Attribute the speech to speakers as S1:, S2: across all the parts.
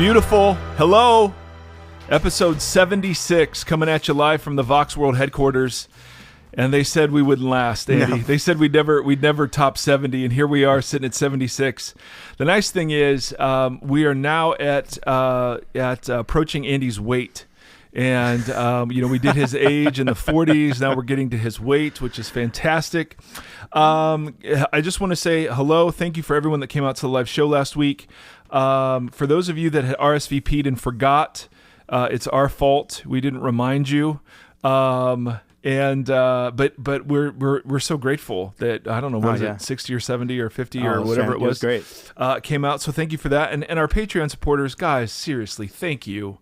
S1: Beautiful. Hello. Episode 76 coming at you live from the Vox World headquarters. And they said we wouldn't last, Andy. No. They said we'd never top 70, and here we are sitting at 76. The nice thing is we are now at approaching Andy's weight. And, we did his age in the 40s. Now we're getting to his weight, which is fantastic. I just want to say hello. Thank you for everyone that came out to the live show last week. For those of you that had RSVP'd and forgot, it's our fault. We didn't remind you. But we're so grateful that, I don't know, what is it, 60 or 70 or 50 or whatever it was.
S2: Great.
S1: Came out. So thank you for that. And our Patreon supporters, guys, seriously, thank you.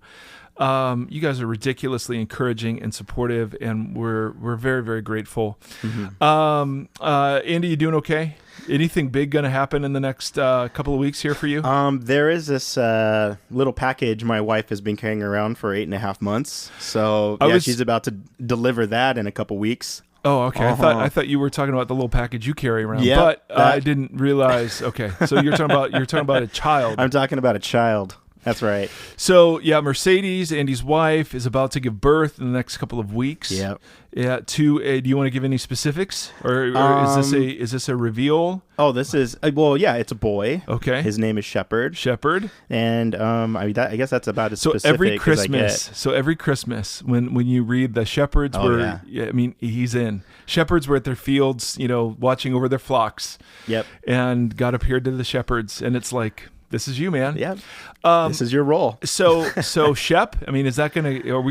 S1: You guys are ridiculously encouraging and supportive, and we're very, very grateful. Mm-hmm. Andy, you doing okay? Anything big going to happen in the next couple of weeks here for you?
S2: There is this little package my wife has been carrying around for 8.5 months. So she's about to deliver that in a couple weeks.
S1: Oh, okay. Uh-huh. I thought you were talking about the little package you carry around, but I didn't realize. Okay, so you're talking about a child.
S2: I'm talking about a child. That's right.
S1: So, Mercedes, Andy's wife, is about to give birth in the next couple of weeks.
S2: Yep.
S1: Yeah. Do you want to give any specifics, or is this a reveal?
S2: Oh, this is it's a boy.
S1: Okay.
S2: His name is Shepherd.
S1: And
S2: I guess that's about as specific
S1: every Christmas.
S2: as I get.
S1: So every Christmas, when you read the shepherds he's in. Shepherds were at their fields, watching over their flocks.
S2: Yep. And
S1: God appeared to the shepherds, and it's like, this is you, man.
S2: Yeah. This is your role.
S1: So Shep, are we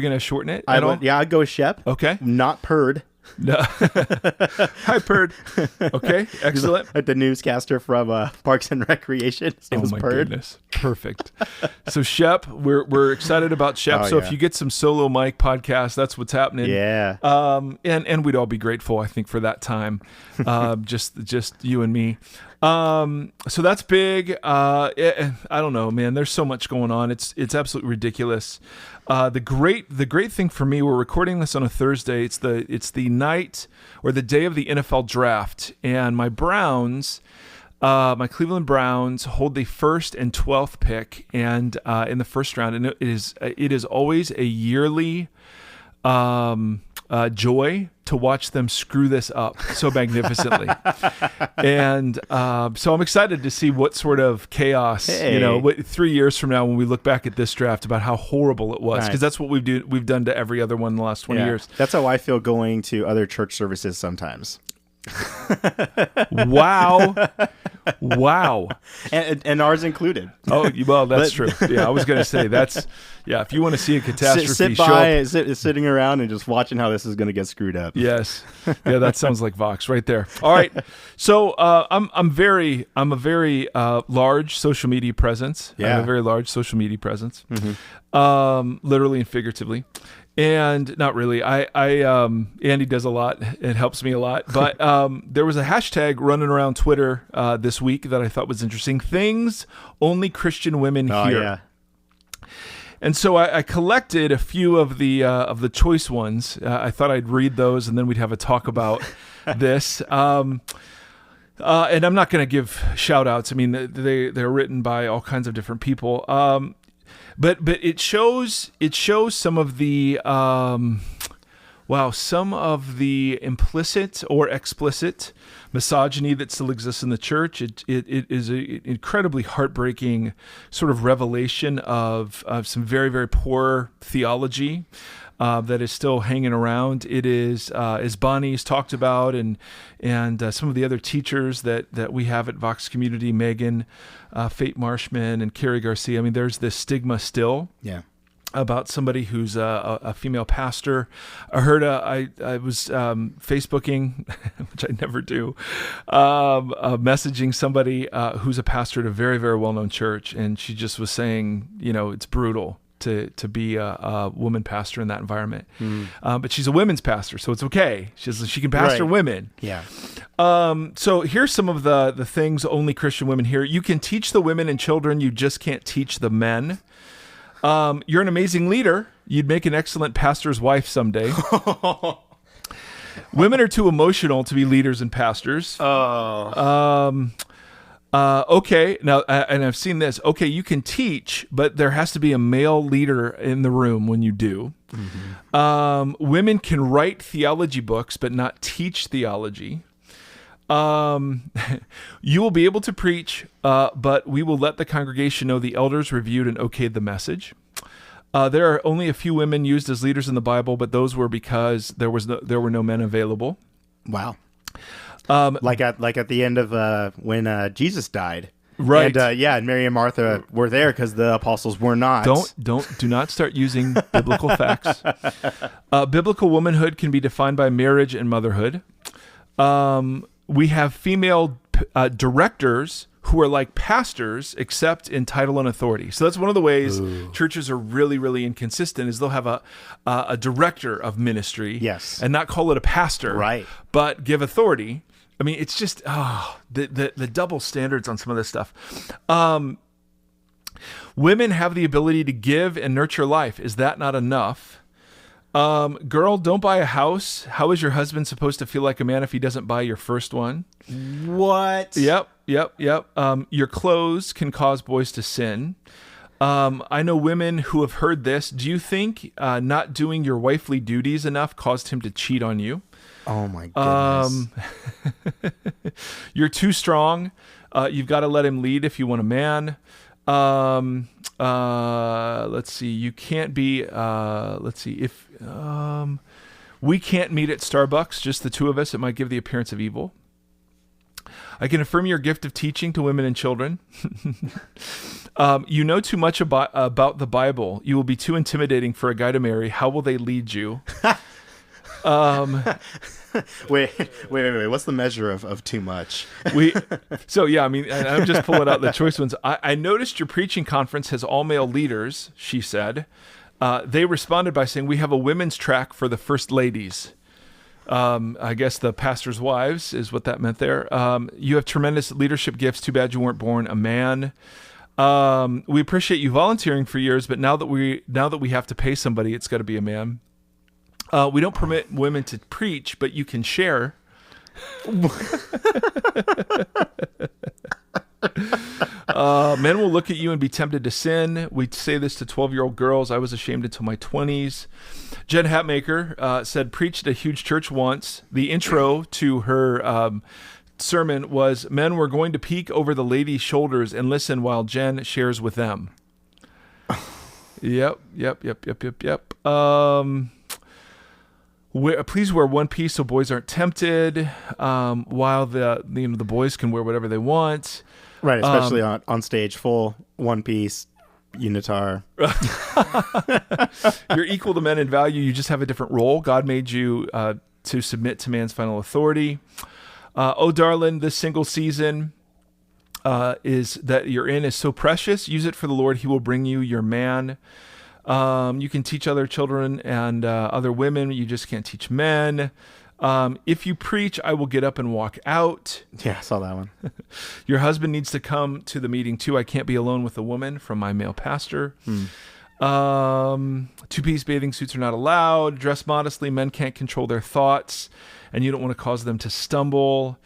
S1: gonna shorten it at all?
S2: Yeah, I'd go with Shep.
S1: Okay.
S2: Not Perd.
S1: No. Hi, Perd. Okay, excellent.
S2: The newscaster from Parks and Recreation. His name was Perd.
S1: Goodness. Perfect. So Shep, we're excited about Shep. If you get some solo mic podcasts, that's what's happening.
S2: Yeah.
S1: And we'd all be grateful, I think, for that time. Just you and me. So that's big. I don't know, man. There's so much going on. It's absolutely ridiculous. The great thing for me, we're recording this on a Thursday. It's the night or the day of the NFL draft, and my Cleveland Browns hold the 1st and 12th pick, and in the first round, and it is always a yearly joy to watch them screw this up so magnificently. And so I'm excited to see what sort of chaos, 3 years from now when we look back at this draft about how horrible it was, because that's what we've done to every other one in the last 20 years.
S2: That's how I feel going to other church services sometimes.
S1: Wow.
S2: And ours included.
S1: Oh, well, that's true. Yeah, I was going to say if you want to see a catastrophe,
S2: sitting around and just watching how this is going to get screwed up.
S1: Yes. Yeah, that sounds like Vox right there. All right. So, I'm a very large social media presence.
S2: Yeah.
S1: I have a very large social media presence. Mm-hmm. Literally and figuratively. And not really. Andy does a lot. It helps me a lot. But there was a hashtag running around Twitter this week that I thought was interesting. Things only Christian women hear.
S2: Yeah.
S1: And so I collected a few of the choice ones. I thought I'd read those, and then we'd have a talk about this. And I'm not going to give shout outs. I mean, they're written by all kinds of different people. But it shows some of the some of the implicit or explicit misogyny that still exists in the church. It is an incredibly heartbreaking sort of revelation of some very, very poor theology that is still hanging around. It is, as Bonnie's talked about, and some of the other teachers that we have at Vox Community, Megan, Fate Marshman, and Carrie Garcia. I mean, there's this stigma still.
S2: Yeah.
S1: About somebody who's a female pastor. I heard I was Facebooking, which I never do, messaging somebody who's a pastor at a very, very well-known church, and she just was saying, it's brutal to be a woman pastor in that environment. But she's a women's pastor, so it's okay. She can pastor women.
S2: Yeah.
S1: So here's some of the things only Christian women hear. You can teach the women and children, you just can't teach the men. You're an amazing leader. You'd make an excellent pastor's wife someday. Women are too emotional to be leaders and pastors. Okay, now, and I've seen this. Okay, you can teach, but there has to be a male leader in the room when you do. Mm-hmm. Women can write theology books, but not teach theology. You will be able to preach, but we will let the congregation know the elders reviewed and okayed the message. There are only a few women used as leaders in the Bible, but those were because there were no men available.
S2: Wow. Like at the end of when Jesus died,
S1: right?
S2: And and Mary and Martha were there because the apostles were not.
S1: Do not start using biblical facts. Biblical womanhood can be defined by marriage and motherhood. We have female directors who are like pastors, except in title and authority. So that's one of the ways churches are really, really inconsistent. Is they'll have a director of ministry,
S2: yes,
S1: and not call it a pastor,
S2: right?
S1: But give authority. I mean, it's just the double standards on some of this stuff. Women have the ability to give and nurture life. Is that not enough? Girl, don't buy a house. How is your husband supposed to feel like a man if he doesn't buy your first one?
S2: What?
S1: Yep. Your clothes can cause boys to sin. I know women who have heard this. Do you think not doing your wifely duties enough caused him to cheat on you?
S2: Oh my goodness.
S1: You're too strong. You've got to let him lead if you want a man. Let's see. You can't be, if we can't meet at Starbucks, just the two of us, it might give the appearance of evil. I can affirm your gift of teaching to women and children. You know too much about the Bible. You will be too intimidating for a guy to marry. How will they lead you?
S2: Wait. What's the measure of too much?
S1: I'm just pulling out the choice ones. I noticed your preaching conference has all male leaders, she said. They responded by saying, we have a women's track for the first ladies. I guess the pastor's wives is what that meant there. You have tremendous leadership gifts. Too bad you weren't born a man. We appreciate you volunteering for years, but now that we have to pay somebody, it's got to be a man. We don't permit women to preach, but you can share. Men will look at you and be tempted to sin. We say this to 12-year-old girls. I was ashamed until my 20s. Jen Hatmaker said, preached at a huge church once. The intro to her sermon was, men were going to peek over the ladies' shoulders and listen while Jen shares with them. Yep. Please wear one piece so boys aren't tempted, while the boys can wear whatever they want.
S2: Right, especially on stage, full one piece unitar.
S1: You're equal to men in value. You just have a different role. God made you to submit to man's final authority. Oh, darling, this single season is that you're in is so precious. Use it for the Lord. He will bring you your man. You can teach other children and other women. You just can't teach men. If you preach, I will get up and walk out.
S2: Yeah, I saw that one.
S1: Your husband needs to come to the meeting too. I can't be alone with a woman, from my male pastor. Two-piece bathing suits are not allowed. Dress modestly. Men can't control their thoughts, and you don't want to cause them to stumble.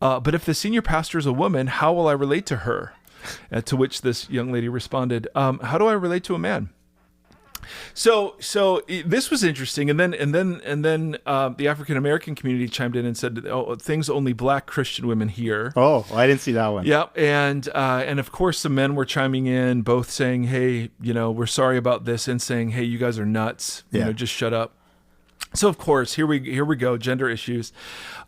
S1: But if the senior pastor is a woman, how will I relate to her? To which this young lady responded, how do I relate to a man? So this was interesting, and then the African American community chimed in and said, "Oh, things only Black Christian women hear."
S2: Oh, I didn't see that one.
S1: Yeah, and of course some men were chiming in, both saying, "Hey, we're sorry about this," and saying, "Hey, you guys are nuts. Just shut up." So of course, here we go, gender issues.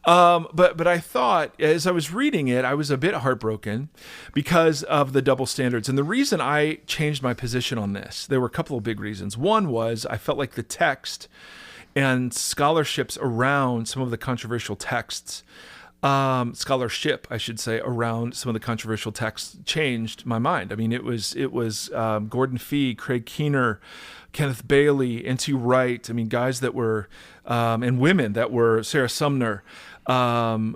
S1: But I thought, as I was reading it, I was a bit heartbroken because of the double standards. And the reason I changed my position on this, there were a couple of big reasons. One was I felt like the text and scholarships around some of the controversial texts, scholarship, I should say, around some of the controversial texts changed my mind. I mean, it was Gordon Fee, Craig Keener, Kenneth Bailey, N.T. Wright. I mean, guys that were, and women that were, Sarah Sumner, that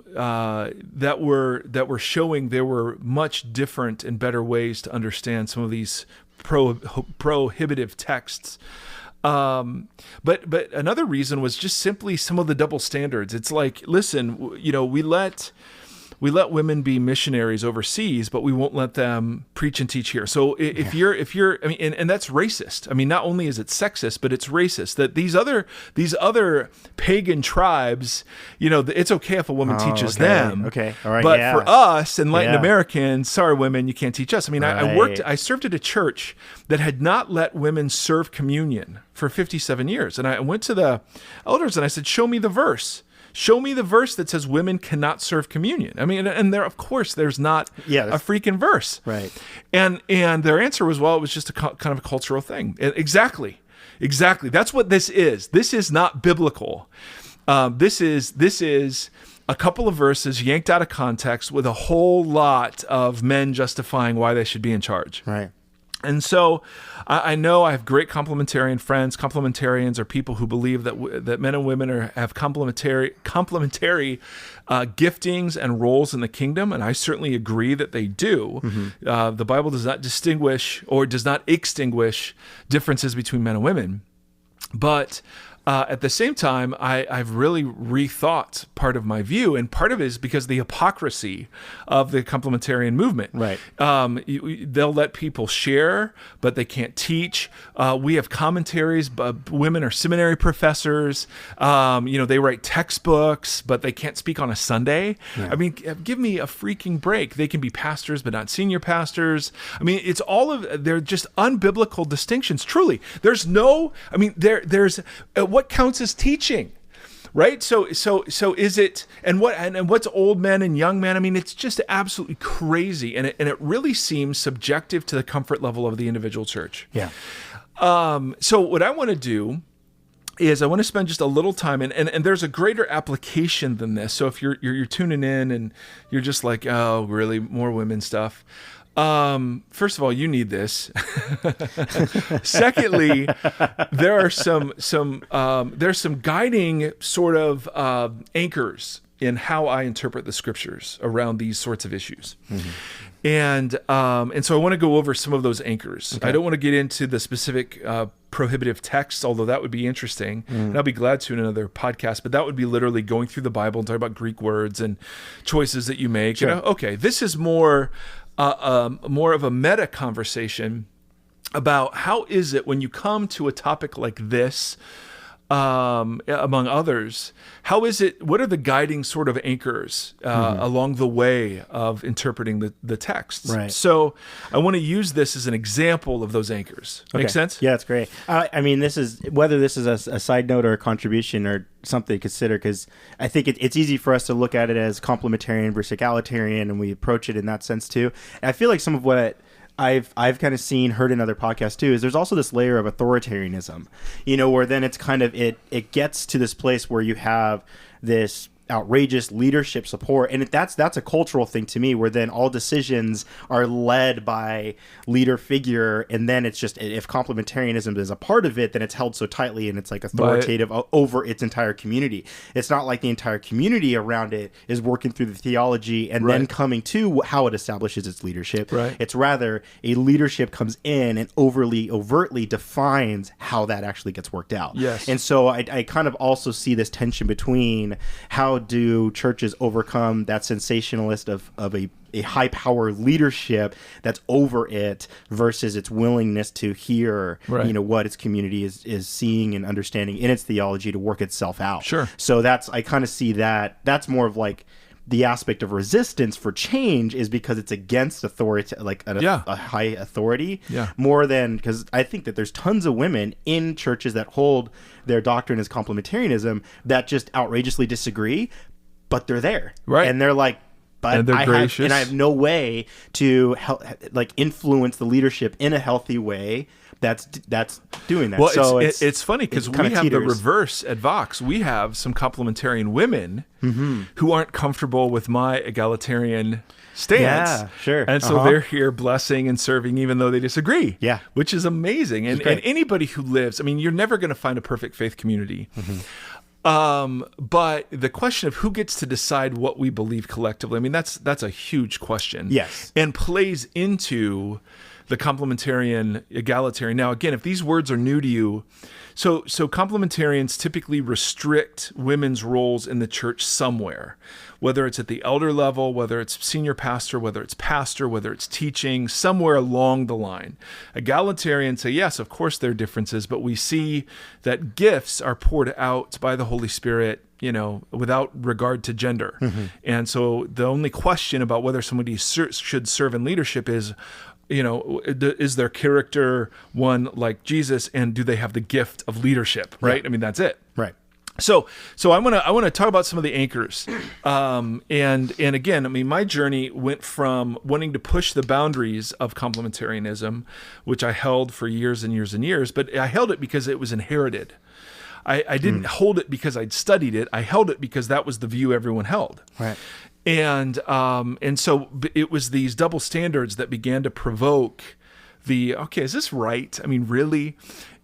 S1: were showing there were much different and better ways to understand some of these prohibitive texts. But another reason was just simply some of the double standards. It's like, listen, we let we let women be missionaries overseas, but we won't let them preach and teach here. So if you're, I mean, and that's racist. I mean, not only is it sexist, but it's racist that these other pagan tribes, it's okay if a woman teaches them.
S2: Okay. All right.
S1: But for us Enlightened Americans, sorry, women, you can't teach us. I mean,
S2: Right.
S1: I served at a church that had not let women serve communion for 57 years. And I went to the elders and I said, show me the verse. Show me the verse that says women cannot serve communion. I mean, and there, of course, there's not a freaking verse.
S2: Right.
S1: And their answer was, well, it was just a kind of a cultural thing. Exactly. That's what this is. This is not biblical. This is a couple of verses yanked out of context with a whole lot of men justifying why they should be in charge.
S2: Right.
S1: And so I know I have great complementarian friends. Complementarians are people who believe that men and women have complementary giftings and roles in the kingdom, and I certainly agree that they do. Mm-hmm. The Bible does not distinguish or does not extinguish differences between men and women. But at the same time, I've really rethought part of my view, and part of it is because of the hypocrisy of the complementarian movement.
S2: Right.
S1: They'll let people share, but they can't teach. We have commentaries, but women are seminary professors. They write textbooks, but they can't speak on a Sunday. Yeah. I mean, give me a freaking break. They can be pastors, but not senior pastors. I mean, it's they're just unbiblical distinctions. Truly, there's what counts as teaching, right? So is it, and what's old men and young men? I mean, it's just absolutely crazy, and it really seems subjective to the comfort level of the individual church.
S2: Yeah.
S1: So what I want to do is I want to spend just a little time, and there's a greater application than this. So if you're tuning in and you're just like, oh, really, more women stuff. First of all, you need this. Secondly, there's some guiding sort of anchors in how I interpret the scriptures around these sorts of issues. Mm-hmm. And so I want to go over some of those anchors. Okay. I don't want to get into the specific prohibitive texts, although that would be interesting. And I'll be glad to in another podcast, but that would be literally going through the Bible and talking about Greek words and choices that you make.
S2: Sure.
S1: Okay, this is more of a meta conversation about how is it when you come to a topic like this, among others, what are the guiding sort of anchors along the way of interpreting the texts?
S2: Right.
S1: So I want to use this as an example of those anchors. Make sense?
S2: Yeah, that's great. I mean, whether this is a side note or a contribution or something to consider, because I think it's easy for us to look at it as complementarian versus egalitarian, and we approach it in that sense too. And I feel like some of what I've kind of heard in other podcasts too, is there's also this layer of authoritarianism, where then it's kind of, it gets to this place where you have this outrageous leadership support, and that's a cultural thing to me, where then all decisions are led by leader figure, and then it's just, if complementarianism is a part of it, then it's held so tightly and it's like authoritative over its entire community. It's not like the entire community around it is working through the theology and then coming to how it establishes its leadership.
S1: Right.
S2: It's rather a leadership comes in and overtly defines how that actually gets worked out.
S1: Yes.
S2: And so I kind of also see this tension between how do churches overcome that sensationalist of a high power leadership that's over it versus its willingness to hear what its community is seeing and understanding in its theology to work itself out.
S1: Sure.
S2: So I kind of see that's more of like the aspect of resistance for change is because it's against authority, like a high authority, more than, because I think that there's tons of women in churches that hold their doctrine as complementarianism that just outrageously disagree, but they're there. Right. And they're like, but I have no way to help, influence the leadership in a healthy way that's doing that.
S1: Well,
S2: so
S1: it's funny because we have the reverse at Vox. We have some complementarian women who aren't comfortable with my egalitarian stance.
S2: Yeah, sure.
S1: And so they're here blessing and serving even though they disagree.
S2: Yeah.
S1: Which is amazing. And anybody who lives, I mean, you're never going to find a perfect faith community. But the question of who gets to decide what we believe collectively, I mean, that's a huge question.
S2: Yes.
S1: And plays into the complementarian, egalitarian. Now, again, if these words are new to you, so complementarians typically restrict women's roles in the church somewhere, whether it's at the elder level, whether it's senior pastor, whether it's pastor, whether it's teaching, somewhere along the line. Egalitarians say, yes, of course there are differences, but we see that gifts are poured out by the Holy Spirit, without regard to gender. Mm-hmm. And so the only question about whether somebody should serve in leadership is, is their character one like Jesus, and do they have the gift of leadership, right? Yeah. I mean, that's it.
S2: Right.
S1: So I want to talk about some of the anchors. And again, I mean, my journey went from wanting to push the boundaries of complementarianism, which I held for years and years and years, but I held it because it was inherited. I didn't hold it because I'd studied it. I held it because that was the view everyone held.
S2: Right.
S1: And so it was these double standards that began to provoke okay, is this right? I mean, really?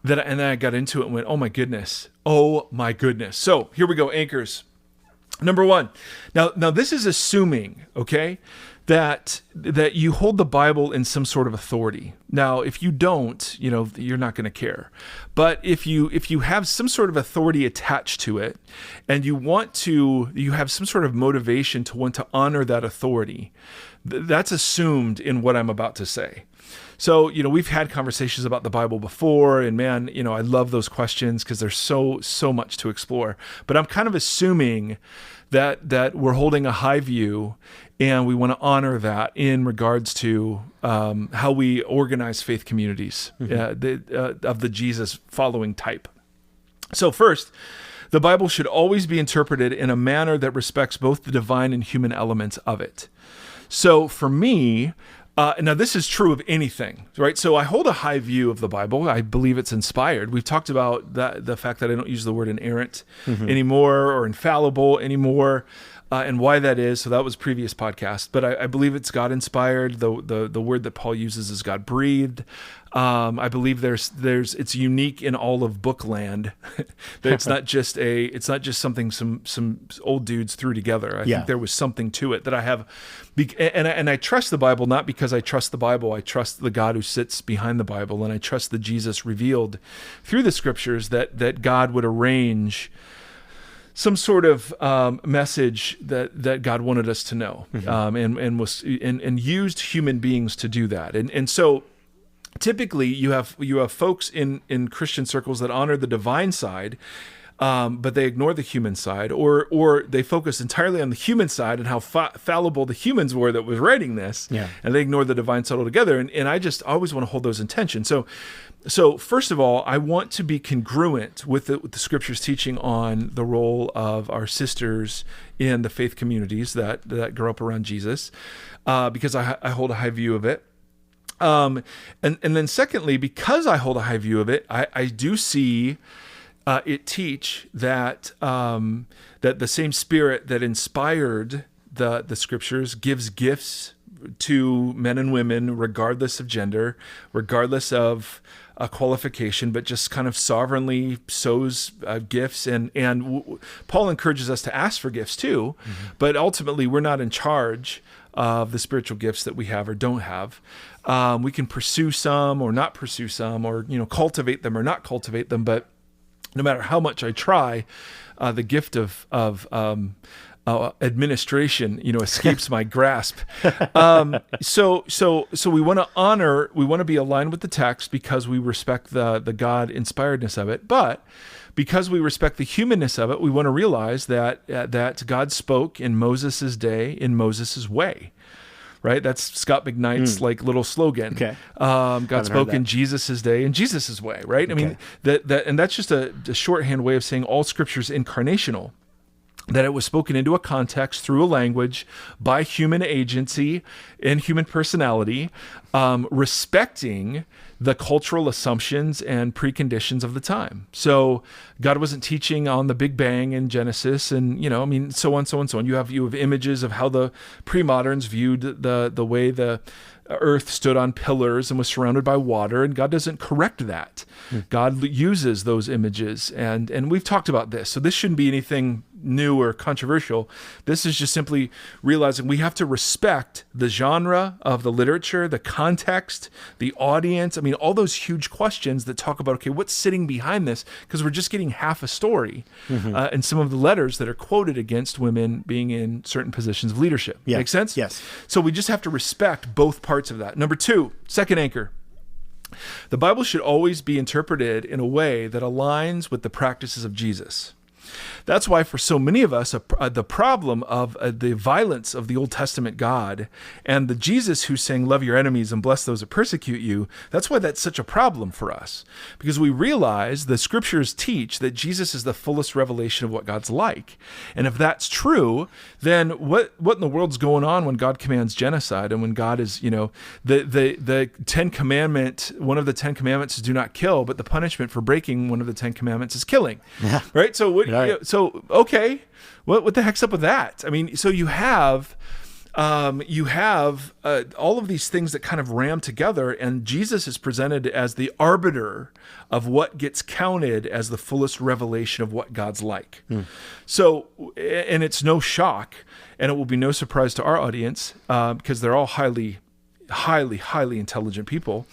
S1: And then I got into it and went, oh my goodness. So here we go, anchors. Number one. Now this is assuming, okay, that you hold the Bible in some sort of authority. Now, if you don't, you're not going to care. But if you have some sort of authority attached to it, and you have some sort of motivation to want to honor that authority, that's assumed in what I'm about to say. So, we've had conversations about the Bible before, and man, I love those questions because there's so much to explore. But I'm kind of assuming that we're holding a high view, and we want to honor that in regards to how we organize faith communities of the Jesus following type. So first, the Bible should always be interpreted in a manner that respects both the divine and human elements of it. So for me, now this is true of anything, right? So I hold a high view of the Bible. I believe it's inspired. We've talked about the fact that I don't use the word inerrant anymore or infallible anymore, and why that is. So that was previous podcast, but I believe it's God inspired. The word that Paul uses is God breathed. I believe it's unique in all of bookland. That it's not just something some old dudes threw together. I think there was something to it that I have, and I trust the Bible not because I trust the Bible. I trust the God who sits behind the Bible, and I trust the Jesus revealed through the Scriptures that God would arrange some sort of message that God wanted us to know, and used human beings to do that, and so. Typically, you have folks in Christian circles that honor the divine side, but they ignore the human side, or they focus entirely on the human side and how fallible the humans were that was writing this, and they ignore the divine side altogether. And I just always want to hold those in tension. So first of all, I want to be congruent with the Scripture's teaching on the role of our sisters in the faith communities that grow up around Jesus, because I hold a high view of it. And then secondly, because I hold a high view of it, I do see it teach that that the same Spirit that inspired the Scriptures gives gifts to men and women, regardless of gender, regardless of qualification, but just kind of sovereignly sows gifts. And Paul encourages us to ask for gifts too, but ultimately we're not in charge of the spiritual gifts that we have or don't have. We can pursue some or not pursue some, or cultivate them or not cultivate them. But no matter how much I try, the gift of administration, escapes my grasp. So we want to honor, we want to be aligned with the text because we respect the God inspiredness of it. But because we respect the humanness of it, we want to realize that God spoke in Moses' day, in Moses' way. Right, that's Scott McKnight's little slogan. Okay, God spoke in Jesus' day, in Jesus' way. Right, I mean and that's just a shorthand way of saying all Scripture's incarnational. That it was spoken into a context through a language by human agency and human personality, respecting the cultural assumptions and preconditions of the time. So God wasn't teaching on the Big Bang in Genesis, and so on. You have images of how the pre-moderns viewed the way the earth stood on pillars and was surrounded by water, and God doesn't correct that. God uses those images, and we've talked about this. So this shouldn't be anything new or controversial. This is just simply realizing we have to respect the genre of the literature, the context, the audience. I mean, all those huge questions that talk about, okay, what's sitting behind this? Because we're just getting half a story in some of the letters that are quoted against women being in certain positions of leadership.
S2: Yeah.
S1: Make sense?
S2: Yes.
S1: So we just have to respect both parts of that. Number two, second anchor. The Bible should always be interpreted in a way that aligns with the practices of Jesus. That's why for so many of us, the problem of the violence of the Old Testament God and the Jesus who's saying, love your enemies and bless those that persecute you, that's why that's such a problem for us. Because we realize the scriptures teach that Jesus is the fullest revelation of what God's like. And if that's true, then what in the world's going on when God commands genocide and when God is, the Ten Commandment, one of the 10 commandments is do not kill, but the punishment for breaking one of the 10 commandments is killing.
S2: Yeah.
S1: Right? So what?
S2: Right.
S1: Okay, what the heck's up with that? I mean, so you have all of these things that kind of ram together, and Jesus is presented as the arbiter of what gets counted as the fullest revelation of what God's like. So, and it's no shock, and it will be no surprise to our audience, because they're all highly intelligent people,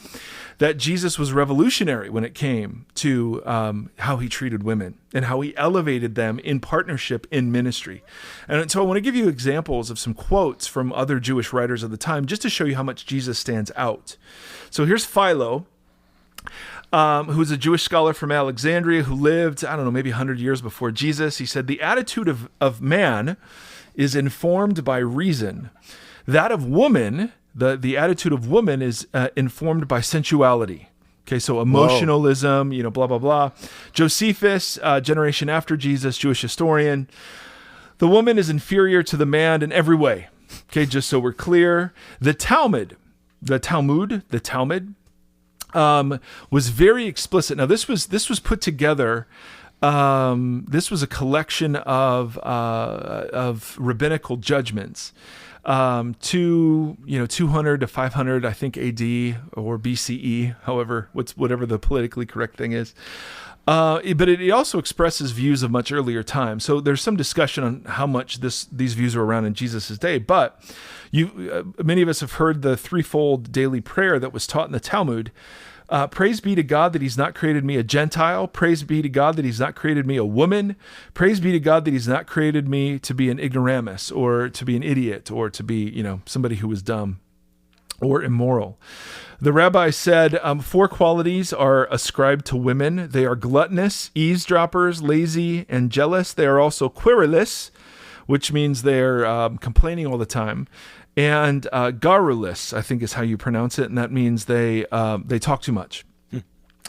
S1: that Jesus was revolutionary when it came to how he treated women and how he elevated them in partnership in ministry. And so I want to give you examples of some quotes from other Jewish writers of the time just to show you how much Jesus stands out. So here's Philo, who's a Jewish scholar from Alexandria who lived, maybe 100 years before Jesus. He said, the attitude of man is informed by reason. That of woman, the attitude of woman is informed by sensuality. Okay, so emotionalism, blah, blah, blah. Josephus, generation after Jesus, Jewish historian. The woman is inferior to the man in every way. Okay, just so we're clear. The Talmud was very explicit. Now, this was put together. This was a collection of rabbinical judgments. 200 to 500, I think, AD or BCE, whatever the politically correct thing is. But it also expresses views of much earlier time. So there's some discussion on how much these views were around in Jesus' day. But many of us have heard the threefold daily prayer that was taught in the Talmud. Praise be to God that he's not created me a Gentile. Praise be to God that he's not created me a woman. Praise be to God that he's not created me to be an ignoramus or to be an idiot or to be, somebody who was dumb or immoral. The rabbi said 4 qualities are ascribed to women. They are gluttonous, eavesdroppers, lazy, and jealous. They are also querulous, which means they're complaining all the time. And garrulous, I think is how you pronounce it, and that means they talk too much.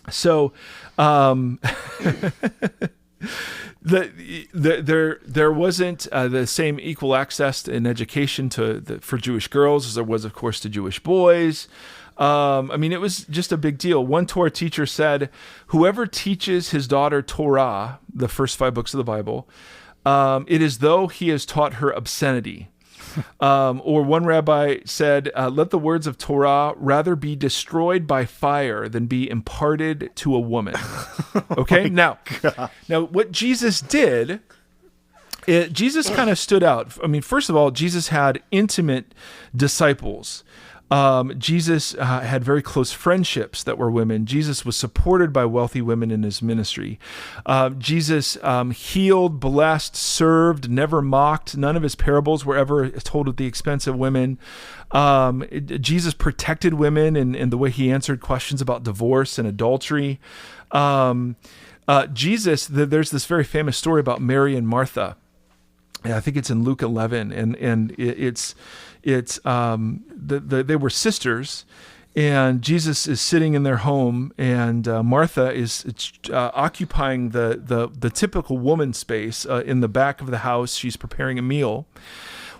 S1: So there wasn't the same equal access in education for Jewish girls as there was, of course, to Jewish boys. It was just a big deal. One Torah teacher said, whoever teaches his daughter Torah, the first 5 books of the Bible, it is though he has taught her obscenity. Or one rabbi said, let the words of Torah rather be destroyed by fire than be imparted to a woman. Okay? Now, what Jesus did, Jesus kind of stood out. First of all, Jesus had intimate disciples. Jesus had very close friendships that were women. Jesus was supported by wealthy women in his ministry. Jesus healed, blessed, served, never mocked. None of his parables were ever told at the expense of women. Jesus protected women in the way he answered questions about divorce and adultery. There's this very famous story about Mary and Martha. And I think it's in Luke 11, and they were sisters, and Jesus is sitting in their home, and Martha is occupying the typical woman space in the back of the house. She's preparing a meal,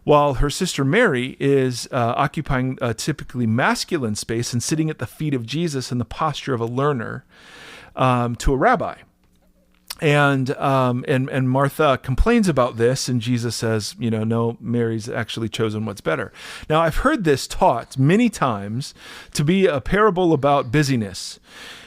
S1: while her sister Mary is occupying a typically masculine space and sitting at the feet of Jesus in the posture of a learner to a rabbi. And Martha complains about this, and Jesus says, no, Mary's actually chosen what's better. Now, I've heard this taught many times to be a parable about busyness.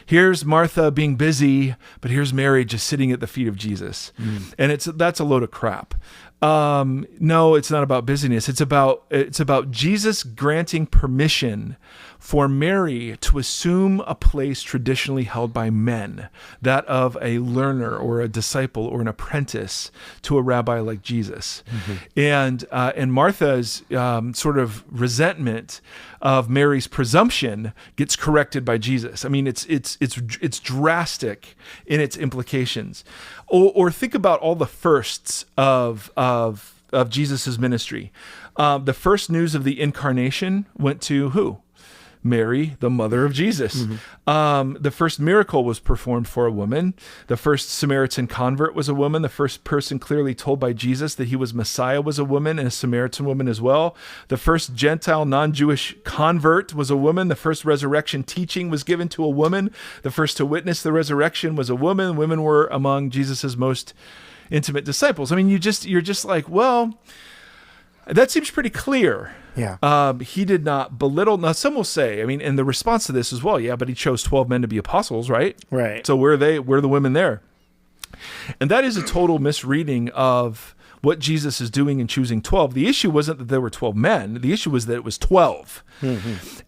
S1: Here's Martha being busy, but here's Mary just sitting at the feet of Jesus. And that's a load of crap. No, it's not about busyness. It's about Jesus granting permission for Mary to assume a place traditionally held by men, that of a learner or a disciple or an apprentice to a rabbi like Jesus. And Martha's sort of resentment of Mary's presumption gets corrected by Jesus. I mean, it's drastic in its implications. Or think about all the firsts of Jesus's ministry. The first news of the incarnation went to who? Mary, the mother of Jesus. The first miracle was performed for a woman. The first Samaritan convert was a woman. The first person clearly told by Jesus that he was Messiah was a woman, and a Samaritan woman as well. The first Gentile, non-Jewish convert was a woman. The first resurrection teaching was given to a woman. The first to witness the resurrection was a woman. Women were among Jesus's most intimate disciples. I mean, you're just like, well, that seems pretty clear.
S2: Yeah.
S1: He did not belittle. Now, some will say, I mean, and the response to this is, well, yeah, but he chose 12 men to be apostles, right?
S2: Right.
S1: So where are the women there? And that is a total misreading of what Jesus is doing in choosing 12. The issue wasn't that there were 12 men. The issue was that it was 12.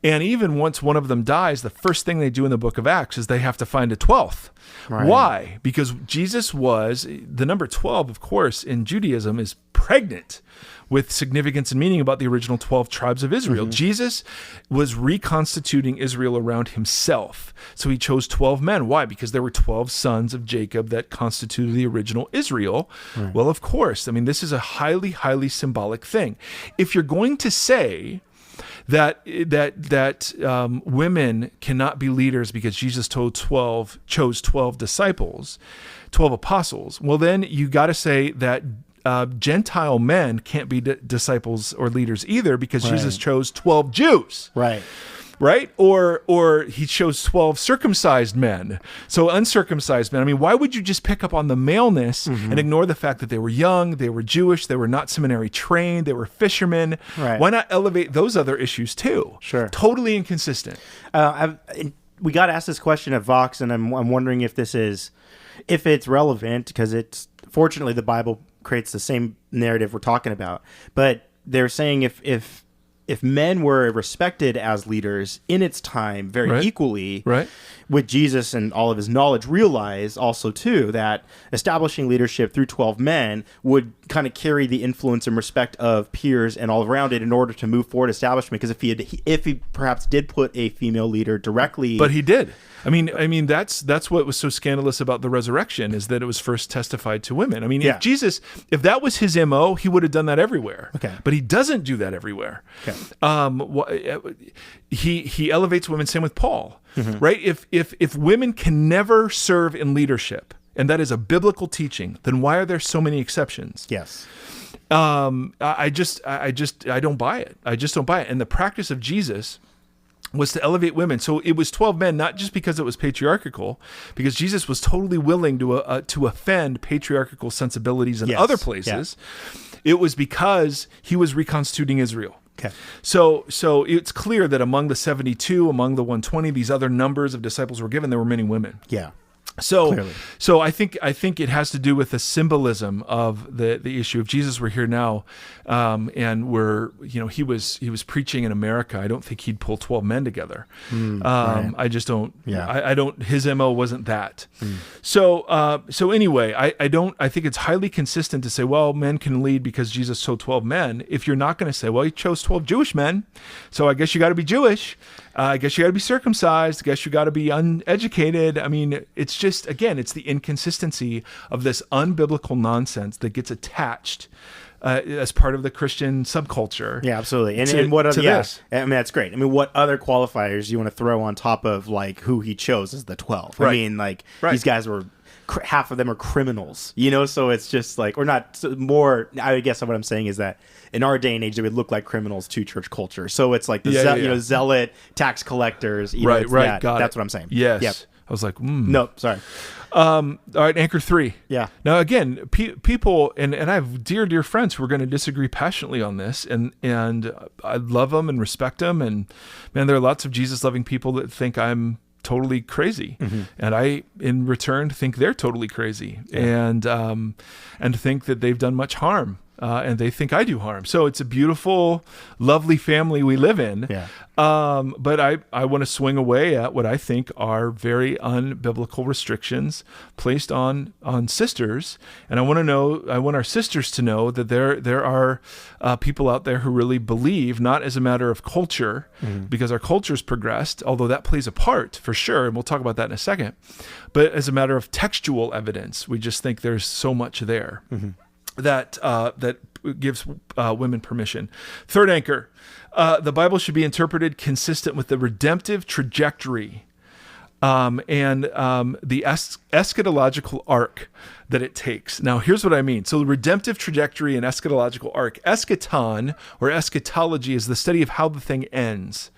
S1: And even once one of them dies, the first thing they do in the book of Acts is they have to find a 12th. Right. Why? Because Jesus was, the number 12, of course, in Judaism is pregnant with significance and meaning about the original 12 tribes of Israel. Jesus was reconstituting Israel around himself. So he chose 12 men. Why? Because there were 12 sons of Jacob that constituted the original Israel. Right. Well, of course. I mean, this is a highly, highly symbolic thing. If you're going to say that women cannot be leaders because Jesus chose 12 disciples, 12 apostles, well, then you got to say that Gentile men can't be disciples or leaders either, because Jesus chose 12 Jews. Right? Or he chose 12 circumcised men. So uncircumcised men. I mean, why would you just pick up on the maleness and ignore the fact that they were young, they were Jewish, they were not seminary trained, they were fishermen? Right. Why not elevate those other issues too?
S2: Sure.
S1: Totally inconsistent.
S2: We got asked this question at Vox, and I'm wondering if it's relevant, because it's, fortunately, the Bible creates the same narrative we're talking about. But they're saying if men were respected as leaders in its time very equally, with Jesus and all of his knowledge, realize also too that establishing leadership through 12 men would kind of carry the influence and respect of peers and all around it in order to move forward establishment. Because if he perhaps did put a female leader directly,
S1: but he did. I mean that's what was so scandalous about the resurrection, is that it was first testified to women. I mean, if that was his MO, he would have done that everywhere. Okay. But he doesn't do that everywhere. Okay. He elevates women. Same with Paul. Right? If women can never serve in leadership, and that is a biblical teaching, then why are there so many exceptions?
S2: Yes.
S1: I don't buy it. I just don't buy it. And the practice of Jesus was to elevate women. So it was 12 men, not just because it was patriarchal, because Jesus was totally willing to offend patriarchal sensibilities in other places. Yeah. It was because he was reconstituting Israel. Okay. So it's clear that among the 72, among the 120, these other numbers of disciples were given, there were many women.
S2: Yeah.
S1: So I think it has to do with the symbolism of the issue. If Jesus were here now, and he was preaching in America, I don't think he'd pull 12 men together. I just don't. Yeah. I don't. His MO wasn't that. So anyway, I think it's highly consistent to say, well, men can lead because Jesus chose 12 men. If you're not going to say, well, he chose 12 Jewish men, so I guess you got to be Jewish. I guess you got to be circumcised. I guess you got to be uneducated. I mean, it's just, again, it's the inconsistency of this unbiblical nonsense that gets attached as part of the Christian subculture.
S2: Yeah, absolutely. And what other, this? I mean, that's great. I mean, what other qualifiers you want to throw on top of like who he chose as the 12? Right. I mean, like these guys were, half of them are criminals, so it's just like, or not more. I guess what I'm saying is that in our day and age, they would look like criminals to church culture. So it's like the zealot, tax collectors.
S1: Right.
S2: That's what I'm saying.
S1: Yes.
S2: Yep.
S1: I was like,
S2: Nope, sorry.
S1: All right, Anchor 3.
S2: Yeah.
S1: Now, again, people, and I have dear friends who are going to disagree passionately on this, and I love them and respect them, and man, there are lots of Jesus-loving people that think I'm totally crazy, and I, in return, think they're totally crazy, and think that they've done much harm, and they think I do harm. So it's a beautiful, lovely family we live in.
S2: Yeah.
S1: But I want to swing away at what I think are very unbiblical restrictions placed on sisters, and I want our sisters to know that there are people out there who really believe, not as a matter of culture, because our culture's progressed, although that plays a part for sure, and we'll talk about that in a second, but as a matter of textual evidence. We just think there's so much there that gives women permission. Third anchor. The Bible should be interpreted consistent with the redemptive trajectory and the eschatological arc that it takes. Now, here's what I mean. So the redemptive trajectory and eschatological arc. Eschaton, or eschatology, is the study of how the thing ends.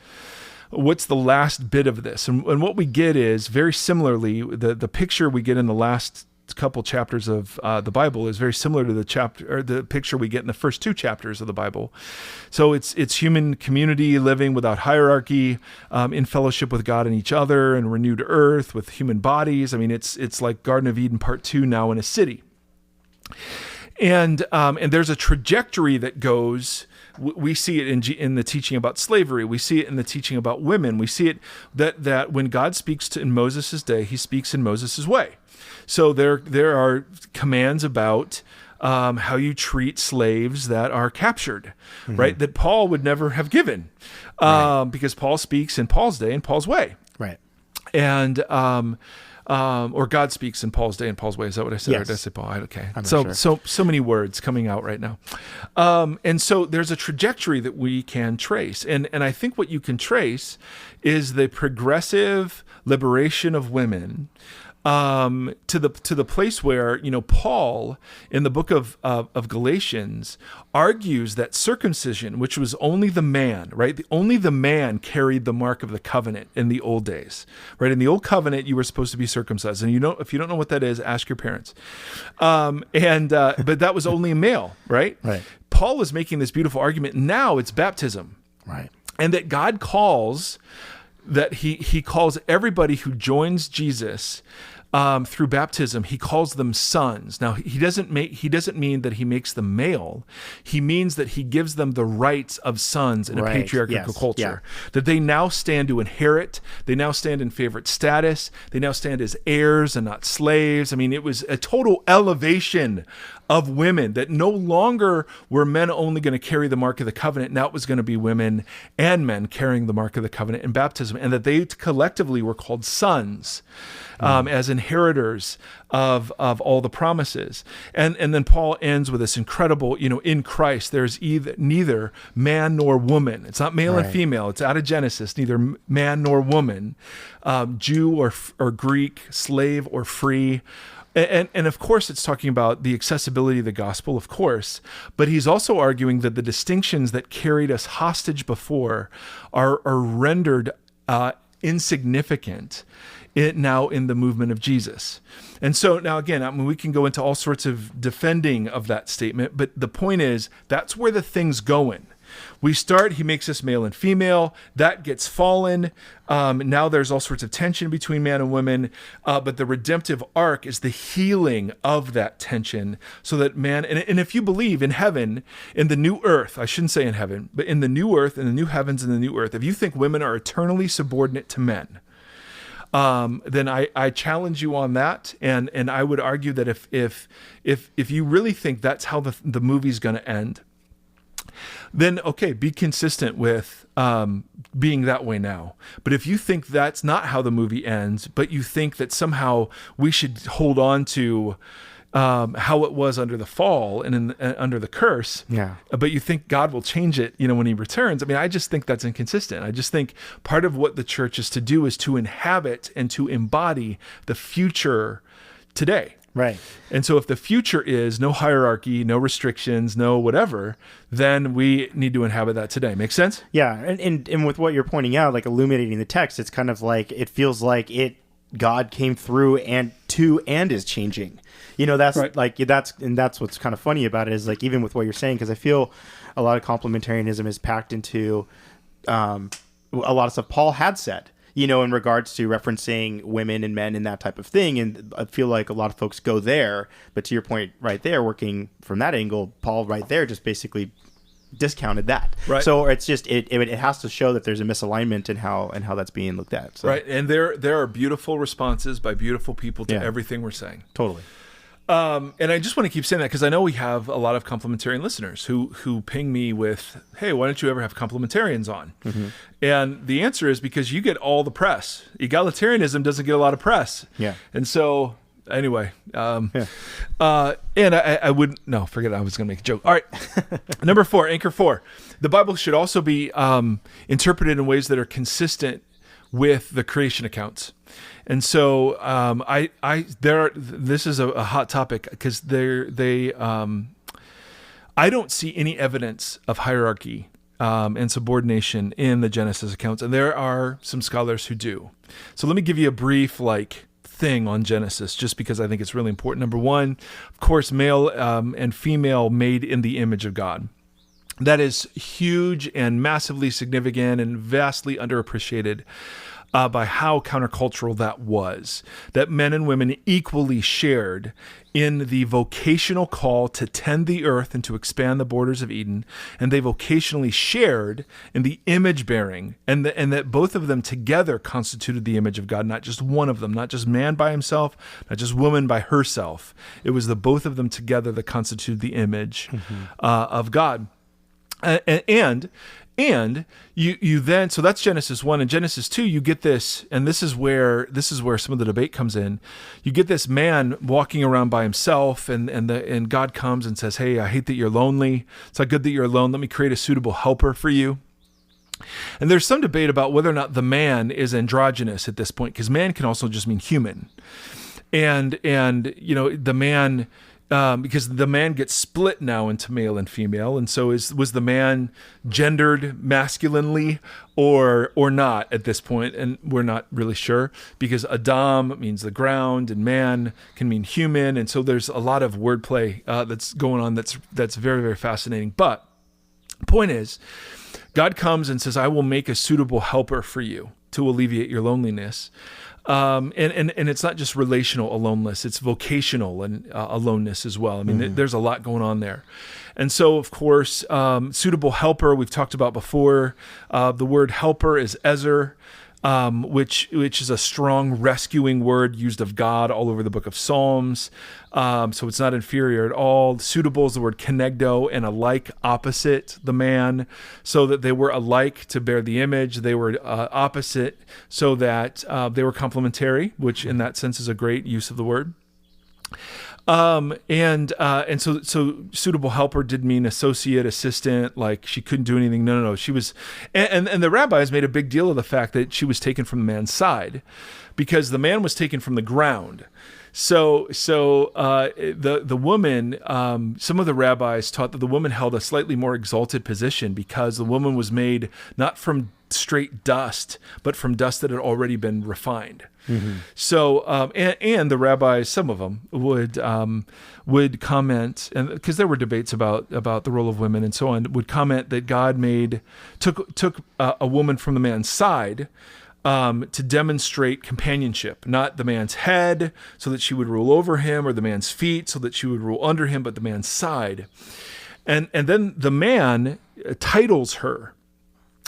S1: What's the last bit of this? And what we get is, very similarly, the picture we get in the last couple chapters of the Bible is very similar to the picture we get in the first two chapters of the Bible. So it's human community living without hierarchy, in fellowship with God and each other, and renewed earth with human bodies. I mean, it's like Garden of Eden Part 2 now in a city. And there's a trajectory that goes. We see it in the teaching about slavery. We see it in the teaching about women. We see it that when God speaks in Moses' day, he speaks in Moses' way. So there are commands about how you treat slaves that are captured, right? That Paul would never have given, because Paul speaks in Paul's day in Paul's way,
S2: right?
S1: And or God speaks in Paul's day in Paul's way. Is that what I said?
S2: Yes.
S1: Or did I say Paul? Okay.
S2: Sure.
S1: So many words coming out right now, and so there's a trajectory that we can trace, and I think what you can trace is the progressive liberation of women. To the place where, Paul in the book of Galatians argues that circumcision, which was only the man, right? Only the man carried the mark of the covenant in the old days, right? In the old covenant, you were supposed to be circumcised, and if you don't know what that is, ask your parents. But that was only a male, right?
S2: Right.
S1: Paul was making this beautiful argument. Now it's baptism,
S2: right?
S1: And that God calls. That he calls everybody who joins Jesus through baptism, he calls them sons. Now, he doesn't mean that he makes them male. He means that he gives them the rights of sons in a patriarchal culture. Yeah. That they now stand to inherit. They now stand in favorite status. They now stand as heirs and not slaves. I mean, it was a total elevation of women, that no longer were men only going to carry the mark of the covenant. Now it was going to be women and men carrying the mark of the covenant in baptism, and that they collectively were called sons, as inheritors of all the promises. And then Paul ends with this incredible, in Christ, there's neither man nor woman. It's not male and female. It's out of Genesis, neither man nor woman, Jew or Greek, slave or free. And of course, it's talking about the accessibility of the gospel, of course, but he's also arguing that the distinctions that carried us hostage before are rendered insignificant now in the movement of Jesus. And so now again, we can go into all sorts of defending of that statement, but the point is, that's where the thing's going. He makes us male and female. That gets fallen. Now there's all sorts of tension between man and women. But the redemptive arc is the healing of that tension, so that man, and if you believe in heaven, in the new earth, I shouldn't say in heaven, but in the new earth, in the new heavens and the new earth, if you think women are eternally subordinate to men, then I challenge you on that. And I would argue that if you really think that's how the movie's going to end, then okay, be consistent with being that way now. But if you think that's not how the movie ends, but you think that somehow we should hold on to how it was under the fall and under the curse, but you think God will change it, when he returns. I mean, I just think that's inconsistent. I just think part of what the church is to do is to inhabit and to embody the future today.
S2: Right.
S1: And so if the future is no hierarchy, no restrictions, no whatever, then we need to inhabit that today. Make sense?
S2: Yeah. And with what you're pointing out, like illuminating the text, it's kind of like, it feels like God came through and is changing. That's right. That's what's kind of funny about it, is like, even with what you're saying, because I feel a lot of complementarianism is packed into a lot of stuff Paul had said. in regards to referencing women and men and that type of thing. And I feel like a lot of folks go there, but to your point right there, working from that angle, Paul right there just basically discounted that.
S1: Right.
S2: So it's just it has to show that there's a misalignment in how that's being looked at. So.
S1: Right. And there are beautiful responses by beautiful people to
S2: Yeah.
S1: everything we're saying.
S2: Totally.
S1: And I just want to keep saying that because I know we have a lot of complementarian listeners who ping me with, hey, why don't you ever have complementarians on?
S2: Mm-hmm.
S1: And the answer is because you get all the press. Egalitarianism doesn't get a lot of press.
S2: Yeah.
S1: And so anyway, and I wouldn't, no, forget it. I was going to make a joke. All right. Number 4, anchor 4. The Bible should also be interpreted in ways that are consistent with the creation accounts. And so this is a hot topic because I don't see any evidence of hierarchy and subordination in the Genesis accounts, and there are some scholars who do. So let me give you a brief thing on Genesis, just because I think it's really important. Number 1, of course, male and female made in the image of God. That is huge and massively significant and vastly underappreciated by how countercultural that was. That men and women equally shared in the vocational call to tend the earth and to expand the borders of Eden, and they vocationally shared in the image bearing, and that both of them together constituted the image of God, not just one of them, not just man by himself, not just woman by herself. It was the both of them together that constituted the image of God. And you then, so that's Genesis 1. And Genesis 2, you get this, and this is where some of the debate comes in. You get this man walking around by himself, and God comes and says, hey, I hate that you're lonely. It's not good that you're alone. Let me create a suitable helper for you. And there's some debate about whether or not the man is androgynous at this point, because man can also just mean human. And the man... because the man gets split now into male and female, and so was the man gendered masculinely or not at this point? And we're not really sure, because Adam means the ground and man can mean human, and so there's a lot of wordplay that's going on that's very, very fascinating. But the point is, God comes and says, I will make a suitable helper for you to alleviate your loneliness. And it's not just relational aloneness, it's vocational and aloneness as well. I mean, there's a lot going on there. And so, of course, suitable helper, we've talked about before. The word helper is ezer, which is a strong rescuing word used of God all over the book of Psalms. So it's not inferior at all. Suitable is the word kenegdo, and alike opposite the man, so that they were alike to bear the image. They were opposite so that they were complementary, which in that sense is a great use of the word. And so suitable helper did mean associate, assistant, like she couldn't do anything. No. She was, and the rabbis made a big deal of the fact that she was taken from the man's side, because the man was taken from the ground. So the woman, some of the rabbis taught that the woman held a slightly more exalted position, because the woman was made not from straight dust, but from dust that had already been refined. Mm-hmm. So, and the rabbis, some of them would comment, and because there were debates about the role of women and so on, would comment that God took a woman from the man's side, to demonstrate companionship, not the man's head so that she would rule over him, or the man's feet so that she would rule under him, but the man's side. And then the man titles her.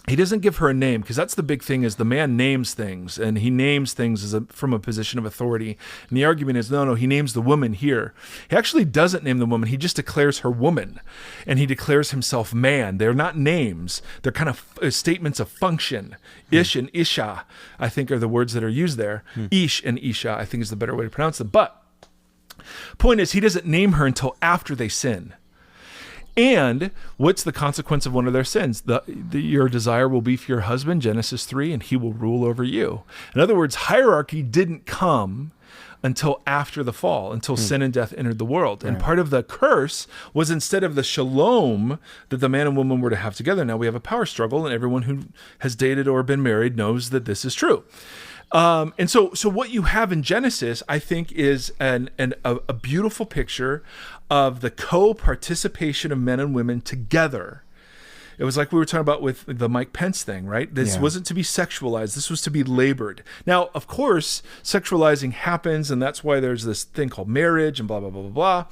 S1: He doesn't give her a name, because that's the big thing, is the man names things, and he names things from a position of authority. And the argument is, no, he names the woman here. He actually doesn't name the woman. He just declares her woman, and he declares himself man. They're not names. They're kind of statements of function. Ish and isha, I think, are the words that are used there. Ish and isha, I think, is the better way to pronounce them. But point is, he doesn't name her until after they sin. And what's the consequence of one of their sins? Your desire will be for your husband, Genesis 3, and he will rule over you. In other words, hierarchy didn't come until after the fall, until sin and death entered the world. And part of the curse was, instead of the shalom that the man and woman were to have together, now we have a power struggle, and everyone who has dated or been married knows that this is true. And so what you have in Genesis, I think, is a beautiful picture of the co-participation of men and women together It was like we were talking about with the Mike Pence thing, right? This wasn't to be sexualized. This was to be labored. Now, of course, sexualizing happens, and that's why there's this thing called marriage and blah, blah, blah, blah, blah.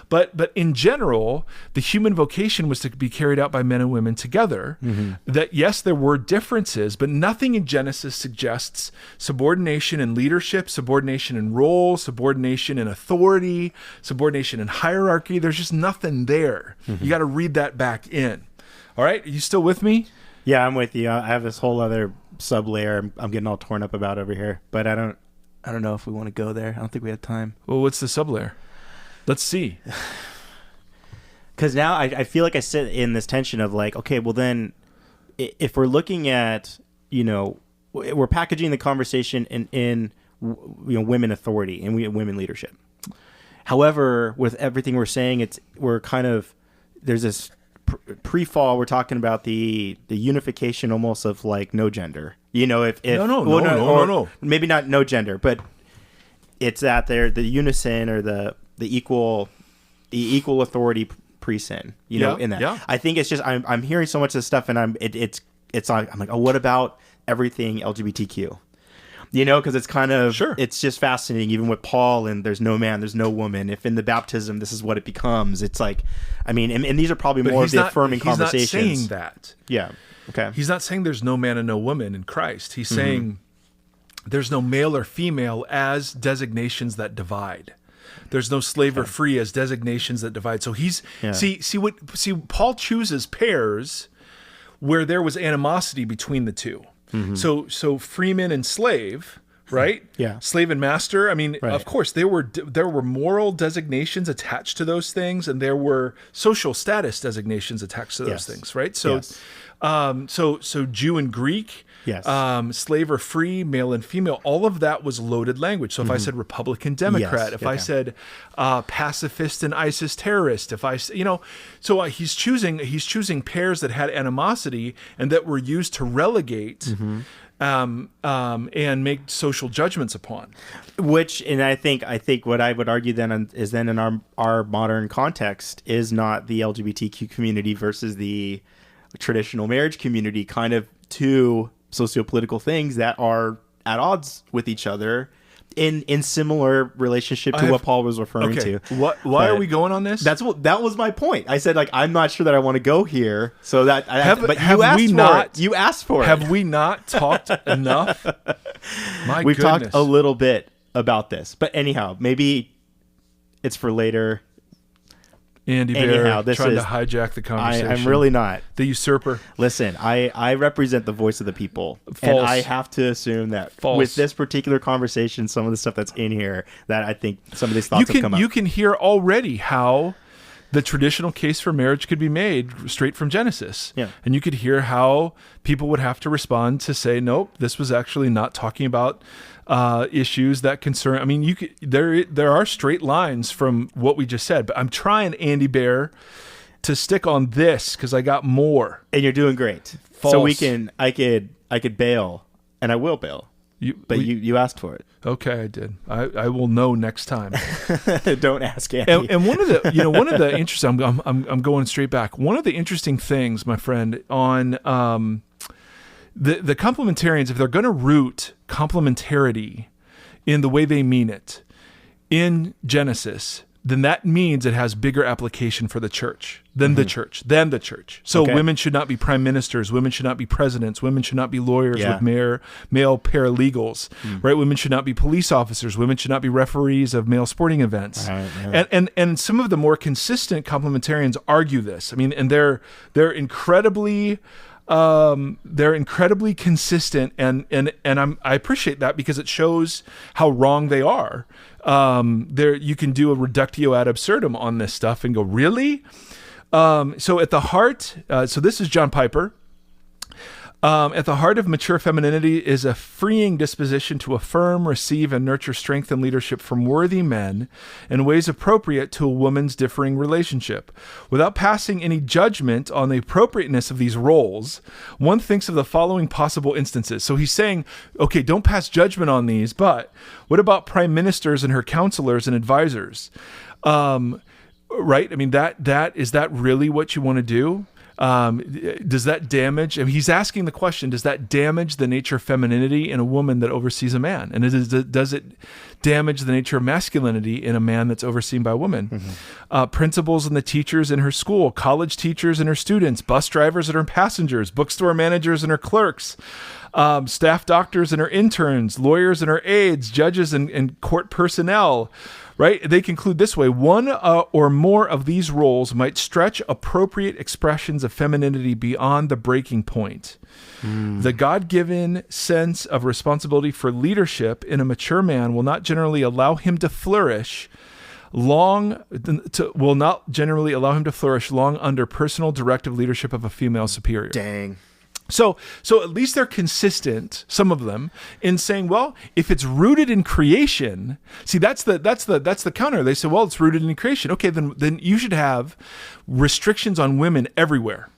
S1: But in general, the human vocation was to be carried out by men and women together. That, yes, there were differences, but nothing in Genesis suggests subordination in leadership, subordination in role, subordination in authority, subordination in hierarchy. There's just nothing there. You got to read that back in. All right? Are you still with me?
S2: Yeah, I'm with you. I have this whole other sub layer I'm getting all torn up about over here, but I don't know if we want to go there. I don't think we have time.
S1: Well, what's the sub layer? Let's see.
S2: Because now I feel like I sit in this tension of like, okay, well then, if we're looking at, we're packaging the conversation in women authority and women leadership. However, with everything we're saying, there's this pre-fall. We're talking about the unification almost of like no gender. No. Maybe not no gender, but it's that the unison or the equal authority pre-sin, in that. Yeah. I think it's just I'm hearing so much of this stuff, and it's like I'm like, oh, what about everything LGBTQ? Because it's kind of it's just fascinating. Even with Paul, and there's no man, there's no woman. If in the baptism, this is what it becomes. It's like, I mean, and these are probably more of the affirming conversations.
S1: He's not saying that.
S2: Yeah. Okay.
S1: He's not saying there's no man and no woman in Christ. He's saying there's no male or female as designations that divide. There's no slave or free as designations that divide. So he's see Paul chooses pairs where there was animosity between the two. So freeman and slave, right?
S2: Yeah.
S1: Slave and master. I mean, of course, there were moral designations attached to those things, and there were social status designations attached to those things, right? So, so Jew and Greek.
S2: Yes.
S1: Slave or free, male and female, all of that was loaded language. So if I said Republican Democrat, if I said pacifist and ISIS terrorist, if I, so he's choosing pairs that had animosity and that were used to relegate and make social judgments upon.
S2: Which, and I think what I would argue then is then in our modern context is not the LGBTQ community versus the traditional marriage community, kind of two sociopolitical things that are at odds with each other in similar relationship to what Paul was referring to.
S1: Why are we going on this?
S2: That was my point. I said, like, I'm not sure that I want to go here. So that you asked for it.
S1: Have we not talked enough?
S2: We've talked a little bit about this, but anyhow, maybe it's for later.
S1: Andy Bear trying to hijack the conversation.
S2: I'm really not.
S1: The usurper.
S2: Listen, I represent the voice of the people.
S1: False.
S2: And I have to assume that with this particular conversation, some of the stuff that's in here, that I think some of these thoughts have come up.
S1: You can hear already how the traditional case for marriage could be made straight from Genesis.
S2: Yeah.
S1: And you could hear how people would have to respond to say, nope, this was actually not talking about issues that concern. I mean, there are straight lines from what we just said, but I'm trying, Andy Bear, to stick on this because I got more.
S2: And you're doing great.
S1: False.
S2: So I could bail, and I will bail. You asked for it.
S1: Okay, I did. I will know next time.
S2: Don't ask Andy.
S1: And one of the interesting. I'm going straight back. One of the interesting things, my friend, on the complementarians, if they're going to root complementarity in the way they mean it in Genesis, then that means it has bigger application for the church than the church. So women should not be prime ministers. Women should not be presidents. Women should not be lawyers with male paralegals, right? Women should not be police officers. Women should not be referees of male sporting events. And some of the more consistent complementarians argue this. I mean, and they're incredibly consistent, and I appreciate that because it shows how wrong they are. You can do a reductio ad absurdum on this stuff and go, really? So at the heart, so this is John Piper. At the heart of mature femininity is a freeing disposition to affirm, receive, and nurture strength and leadership from worthy men in ways appropriate to a woman's differing relationship. Without passing any judgment on the appropriateness of these roles, one thinks of the following possible instances. So he's saying, okay, don't pass judgment on these, but what about prime ministers and her counselors and advisors? Right? I mean, is that really what you want to do? Does that damage? I mean, he's asking the question: does that damage the nature of femininity in a woman that oversees a man? And does it damage the nature of masculinity in a man that's overseen by a woman? Principals and the teachers in her school, college teachers and her students, bus drivers and her passengers, bookstore managers and her clerks, staff doctors and her interns, lawyers and her aides, judges and court personnel. Right? They conclude this way: one or more of these roles might stretch appropriate expressions of femininity beyond the breaking point. The God-given sense of responsibility for leadership in a mature man will not generally allow him to flourish long under personal directive leadership of a female superior.
S2: Dang.
S1: So at least they're consistent, some of them, in saying, well, if it's rooted in creation, see, that's the counter. They say, well, it's rooted in creation. Okay, then you should have restrictions on women everywhere.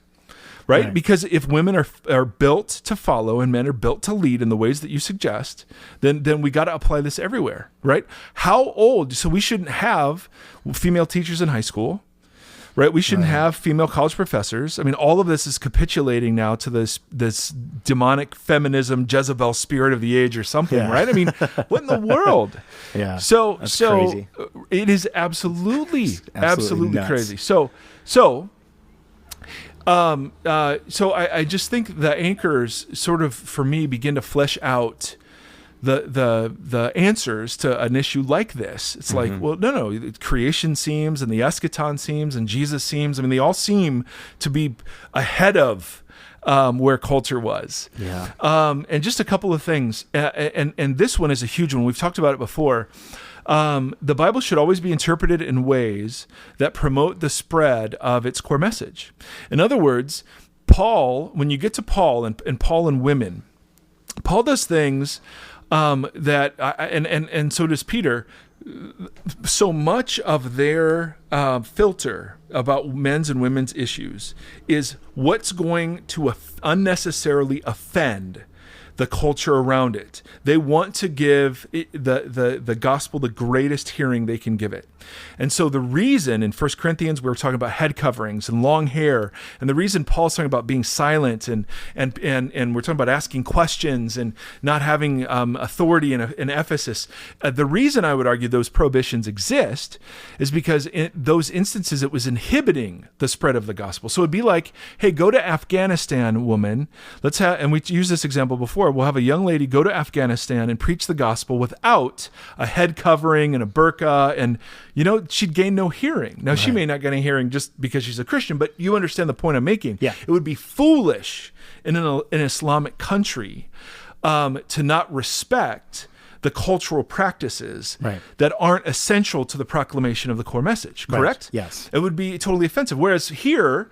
S1: Right? Because if women are built to follow and men are built to lead in the ways that you suggest, then we got to apply this everywhere, right? How old? So we shouldn't have female teachers in high school. Right, we shouldn't have female college professors. I mean, all of this is capitulating now to this demonic feminism, Jezebel spirit of the age, or something. Right? I mean, what in the world? So
S2: crazy.
S1: It is absolutely
S2: nuts.
S1: crazy. So I just think the anchors sort of, for me, begin to flesh out the answers to an issue like this. It's like, well, no, creation seems, and the eschaton seems, and Jesus seems. I mean, they all seem to be ahead of where culture was. And just a couple of things, and this one is a huge one. We've talked about it before. The Bible should always be interpreted in ways that promote the spread of its core message. In other words, Paul, when you get to Paul and Paul and women, Paul does things and so does Peter. So much of their filter about men's and women's issues is what's going to unnecessarily offend the culture around it. They want to give the gospel the greatest hearing they can give it. And so the reason in 1 Corinthians we were talking about head coverings and long hair, and the reason Paul's talking about being silent and we're talking about asking questions and not having authority in Ephesus, the reason I would argue those prohibitions exist is because in those instances it was inhibiting the spread of the gospel. So it'd be like, hey, go to Afghanistan, woman. And we used this example before. We'll have a young lady go to Afghanistan and preach the gospel without a head covering and a burqa, and she'd gain no hearing. Now, she may not get a hearing just because she's a Christian, but you understand the point I'm making.
S2: Yeah.
S1: It would be foolish in an Islamic country to not respect the cultural practices that aren't essential to the proclamation of the core message. Correct?
S2: Yes.
S1: It would be totally offensive. Whereas here,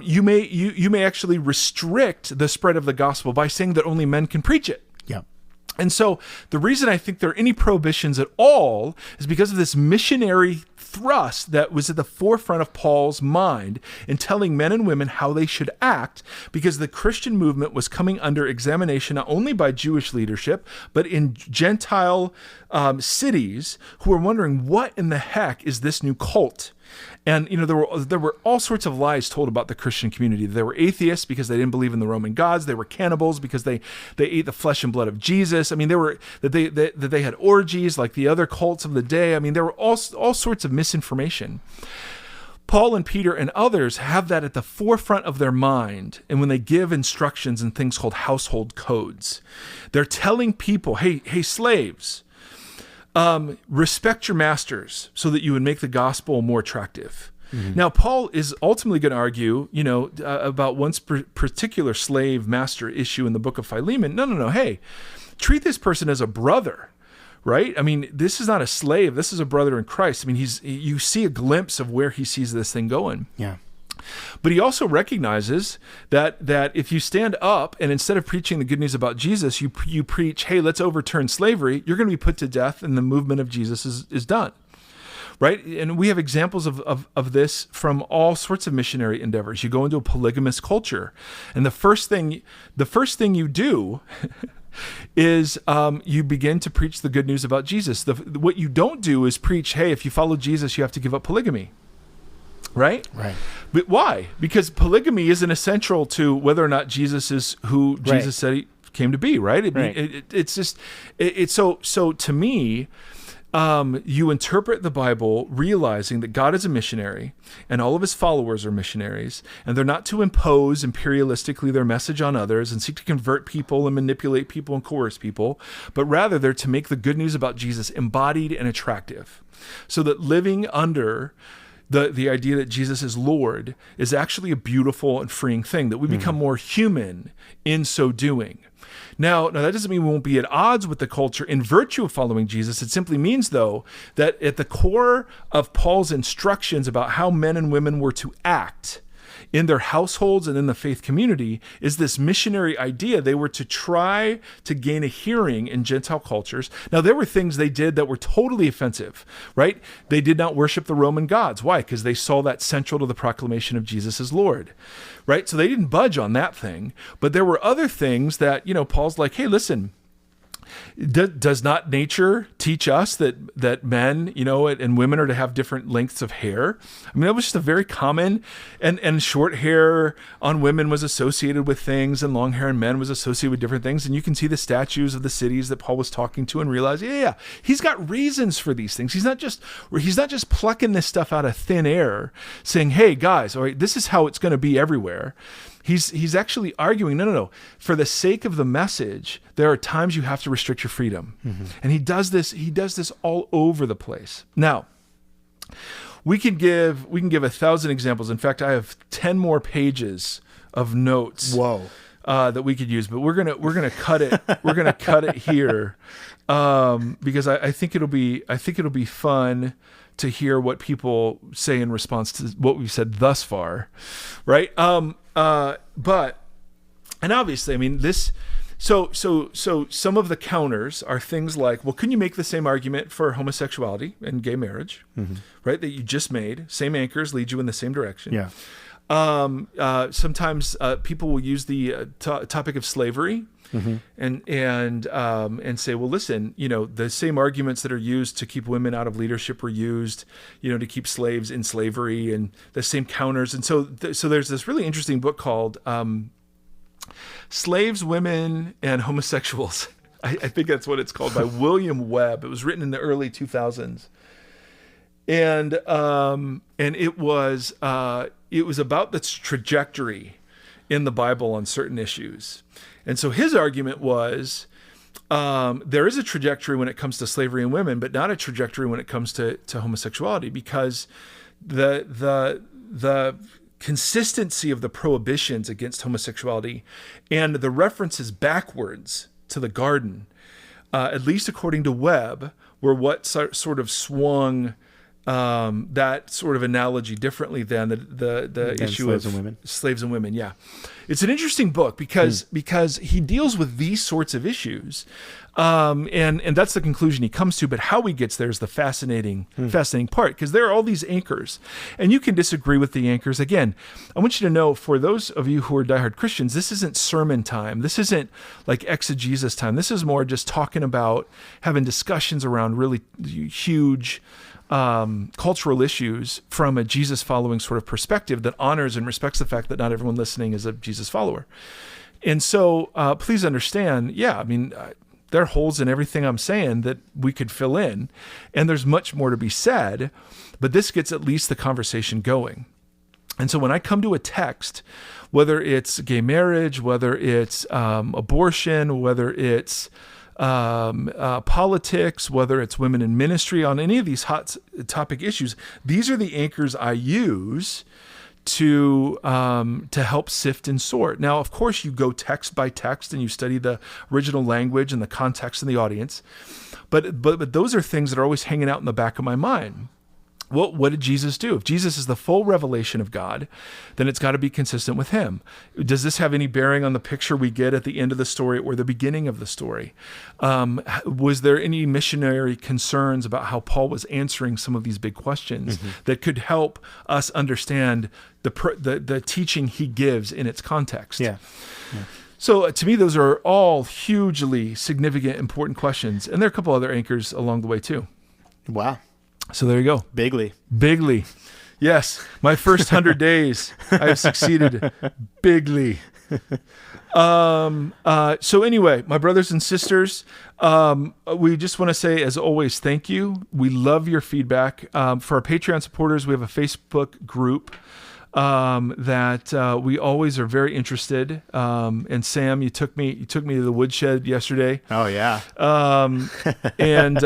S1: you may actually restrict the spread of the gospel by saying that only men can preach it.
S2: Yeah.
S1: And so the reason I think there are any prohibitions at all is because of this missionary thrust that was at the forefront of Paul's mind in telling men and women how they should act, because the Christian movement was coming under examination not only by Jewish leadership, but in Gentile cities who were wondering, what in the heck is this new cult? And there were all sorts of lies told about the Christian community. They were atheists because they didn't believe in the Roman gods. They were cannibals because they ate the flesh and blood of Jesus. I mean, they had orgies like the other cults of the day. I mean, there were all sorts of misinformation. Paul and Peter and others have that at the forefront of their mind, and when they give instructions in things called household codes, they're telling people, hey, slaves, respect your masters so that you would make the gospel more attractive. Mm-hmm. Now, Paul is ultimately going to argue, about one particular slave master issue in the book of Philemon. No. Hey, treat this person as a brother, right? I mean, this is not a slave. This is a brother in Christ. I mean, you see a glimpse of where he sees this thing going.
S2: Yeah.
S1: But he also recognizes that if you stand up and instead of preaching the good news about Jesus, you preach, hey, let's overturn slavery, you're going to be put to death and the movement of Jesus is done. Right? And we have examples of this from all sorts of missionary endeavors. You go into a polygamous culture, and the first thing you do is you begin to preach the good news about Jesus. What you don't do is preach, hey, if you follow Jesus, you have to give up polygamy. Right?
S2: Right.
S1: But why? Because polygamy isn't essential to whether or not Jesus is who Jesus said he came to be, right? It's just, so to me, you interpret the Bible realizing that God is a missionary and all of his followers are missionaries, and they're not to impose imperialistically their message on others and seek to convert people and manipulate people and coerce people, but rather they're to make the good news about Jesus embodied and attractive, so that living under the idea that Jesus is Lord is actually a beautiful and freeing thing, that we become more human in so doing. Now, that doesn't mean we won't be at odds with the culture in virtue of following Jesus. It simply means, though, that at the core of Paul's instructions about how men and women were to act in their households and in the faith community is this missionary idea. They were to try to gain a hearing in Gentile cultures. Now, there were things they did that were totally offensive, right? They did not worship the Roman gods. Why? Because they saw that central to the proclamation of Jesus as Lord, right? So they didn't budge on that thing. But there were other things that, Paul's like, hey, listen, does not nature teach us that men, and women are to have different lengths of hair? I mean, that was just a very common, and short hair on women was associated with things, and long hair on men was associated with different things. And you can see the statues of the cities that Paul was talking to and realize, yeah, he's got reasons for these things. He's not just plucking this stuff out of thin air, saying, hey guys, all right, this is how it's going to be everywhere. He's actually arguing, no. For the sake of the message, there are times you have to restrict your freedom. Mm-hmm. And he does this all over the place. Now, we can give 1,000 examples. In fact, I have 10 more pages of notes.
S2: Whoa.
S1: That we could use, but we're gonna cut it. We're gonna cut it here because I think it'll be fun to hear what people say in response to what we've said thus far, right? But obviously, I mean, this. So some of the counters are things like, well, couldn't you make the same argument for homosexuality and gay marriage, right? That you just made. Same anchors lead you in the same direction.
S2: Yeah.
S1: Sometimes people will use the topic of slavery and say, well, listen, the same arguments that are used to keep women out of leadership were used, to keep slaves in slavery, and the same counters. And so there's this really interesting book called Slaves, Women, and Homosexuals. I think that's what it's called, by William Webb. It was written in the early 2000s. And it was about the trajectory in the Bible on certain issues. And so his argument was there is a trajectory when it comes to slavery and women, but not a trajectory when it comes to homosexuality, because the consistency of the prohibitions against homosexuality and the references backwards to the garden, at least according to Webb, were what sort of swung that sort of analogy differently than the issue of slaves and women. Yeah. It's an interesting book because he deals with these sorts of issues. And that's the conclusion he comes to, but how he gets there is the fascinating part, because there are all these anchors and you can disagree with the anchors. Again, I want you to know, for those of you who are diehard Christians, this isn't sermon time. This isn't like exegesis time. This is more just talking about having discussions around really huge cultural issues from a Jesus following sort of perspective that honors and respects the fact that not everyone listening is a Jesus follower. And so please understand, there are holes in everything I'm saying that we could fill in, and there's much more to be said, but this gets at least the conversation going. And so when I come to a text, whether it's gay marriage, whether it's abortion, whether it's politics, whether it's women in ministry, on any of these hot topic issues, these are the anchors I use to help sift and sort. Now, of course, you go text by text and you study the original language and the context and the audience, but those are things that are always hanging out in the back of my mind. What did Jesus do? If Jesus is the full revelation of God, then it's got to be consistent with him. Does this have any bearing on the picture we get at the end of the story or the beginning of the story? Was there any missionary concerns about how Paul was answering some of these big questions that could help us understand the teaching he gives in its context? Yeah. So to me, those are all hugely significant, important questions. And there are a couple other anchors along the way too.
S2: Wow.
S1: So there you go.
S2: Bigly.
S1: Yes, my first 100 days, I have succeeded bigly. So anyway, my brothers and sisters, we just want to say, as always, thank you. We love your feedback. For our Patreon supporters, we have a Facebook group that we always are very interested. And Sam, you took me to the woodshed yesterday.
S2: Oh yeah.
S1: And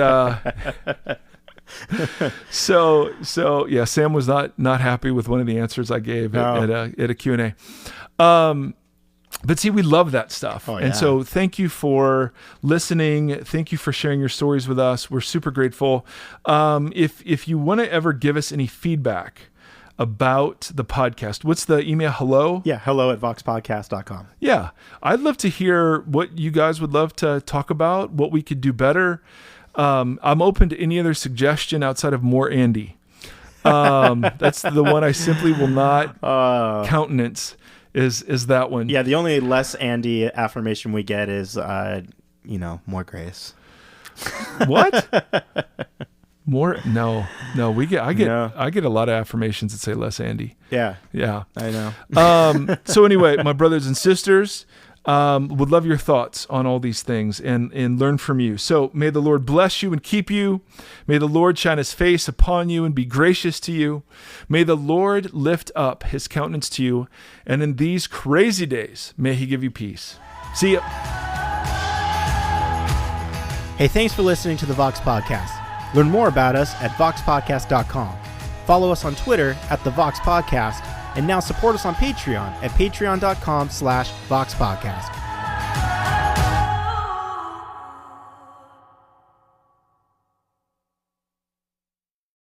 S1: so yeah, Sam was not happy with one of the answers I gave at a Q&A. But see, we love that stuff.
S2: Oh, yeah.
S1: And so thank you for listening. Thank you for sharing your stories with us. We're super grateful. If you want to ever give us any feedback about the podcast, what's the email? Hello?
S2: Yeah, hello@voxpodcast.com.
S1: Yeah. I'd love to hear what you guys would love to talk about, what we could do better. I'm open to any other suggestion outside of more Andy. That's the one I simply will not countenance. Is that one?
S2: Yeah, the only less Andy affirmation we get is, more grace.
S1: What? More? No. I get a lot of affirmations that say less Andy.
S2: Yeah,
S1: Yeah.
S2: I know.
S1: So anyway, my brothers and sisters, would love your thoughts on all these things and learn from you. So may the Lord bless you and keep you. May the Lord shine his face upon you and be gracious to you. May the Lord lift up his countenance to you. And in these crazy days, may he give you peace. See ya.
S2: Hey, thanks for listening to the Vox Podcast. Learn more about us at voxpodcast.com. Follow us on Twitter at the Vox Podcast. And now support us on Patreon at patreon.com/VoxPodcast.